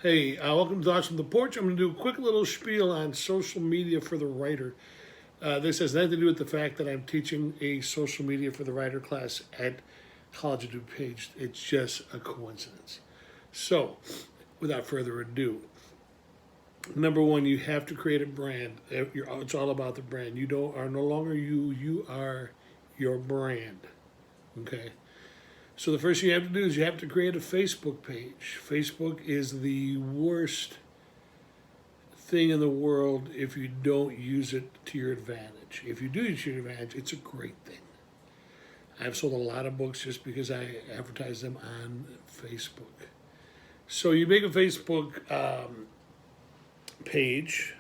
Hey, welcome to Thoughts from the Porch. I'm going to do a quick little spiel on social media for the writer. This has nothing to do with the fact that I'm teaching a social media for the writer class at College of DuPage. It's just a coincidence. So, without further ado, number one, you have to create a brand. It's all about the brand. Are no longer you. You are your brand. Okay. So the first thing you have to do is you have to create a Facebook page. Facebook is the worst thing in the world if you don't use it to your advantage. If you do use it to your advantage, it's a great thing. I've sold a lot of books just because I advertise them on Facebook. So you make a Facebook page,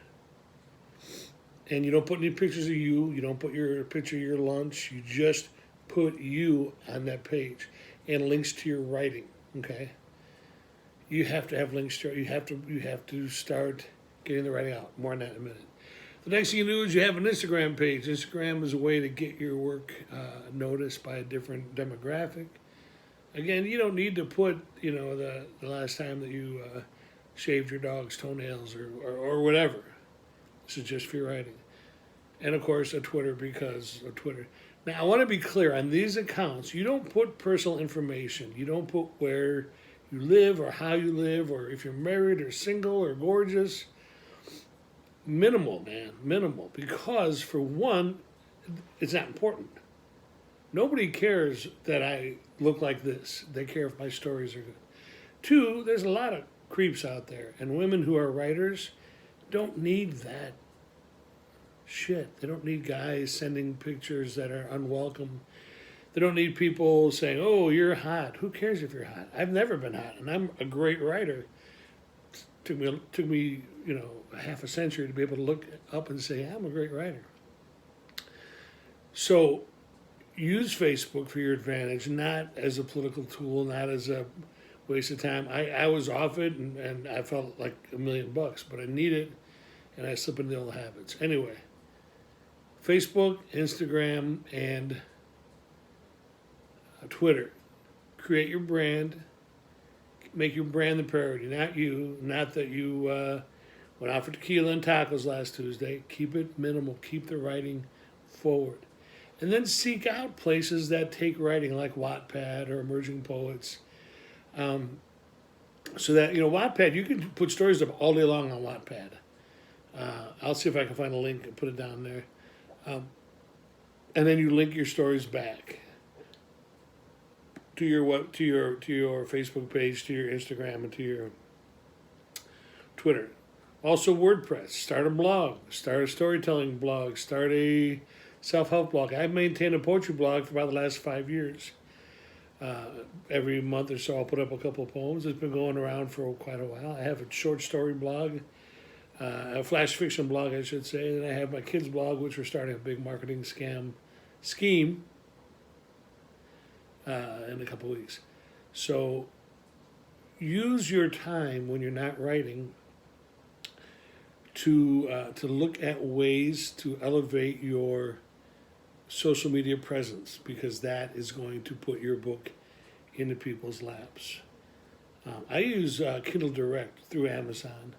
and you don't put any pictures of you. You don't put your picture of your lunch. You just put you on that page and links to your writing. Okay, you have to have links to you have to start getting the writing out. More on that in a minute. The next thing you do is you have an Instagram page. Instagram is a way to get your work noticed by a different demographic. Again, you don't need to put the last time that you shaved your dog's toenails or whatever. This is just for your writing. And of course a Twitter, because of Twitter. Now, I want to be clear, on these accounts, you don't put personal information. You don't put where you live or how you live or if you're married or single or gorgeous. Minimal, man, minimal. Because, for one, it's not important. Nobody cares that I look like this. They care if my stories are good. Two, there's a lot of creeps out there, and women who are writers don't need that shit. They don't need guys sending pictures that are unwelcome. They don't need people saying, "Oh, you're hot." Who cares if you're hot? I've never been hot, and I'm a great writer. Took me, half a century to be able to look up and say I'm a great writer. So, use Facebook for your advantage, not as a political tool, not as a waste of time. I was off it, and I felt like $1,000,000, but I need it, and I slip into the old habits. Anyway. Facebook, Instagram, and Twitter. Create your brand. Make your brand the priority, not you. Not that you went out for tequila and tacos last Tuesday. Keep it minimal. Keep the writing forward. And then seek out places that take writing, like Wattpad or Emerging Poets. So that, Wattpad, you can put stories up all day long on Wattpad. I'll see if I can find a link and put it down there. And then you link your stories back to your Facebook page, to your Instagram, and to your Twitter. Also, WordPress. Start a blog. Start a storytelling blog. Start a self-help blog. I've maintained a poetry blog for about the last 5 years. Every month or so, I'll put up a couple of poems. It's been going around for quite a while. I have a short story blog. A flash fiction blog, I should say, and I have my kids' blog, which we're starting a big marketing scheme in a couple of weeks. So use your time when you're not writing to look at ways to elevate your social media presence, because that is going to put your book into people's laps. I use Kindle Direct through Amazon.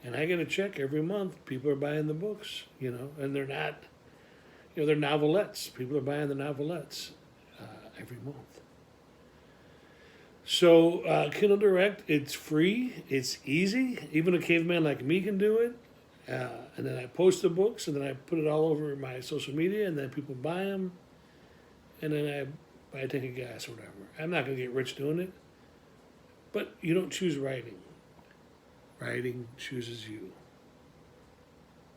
And I get a check every month. People are buying the books, and they're not, they're novelettes. People are buying the novelettes every month. So Kindle Direct, it's free, it's easy. Even a caveman like me can do it. And then I post the books, and then I put it all over my social media, and then people buy them. And then I buy a tank of gas or whatever. I'm not going to get rich doing it. But you don't choose writing. Writing chooses you.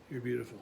You're beautiful.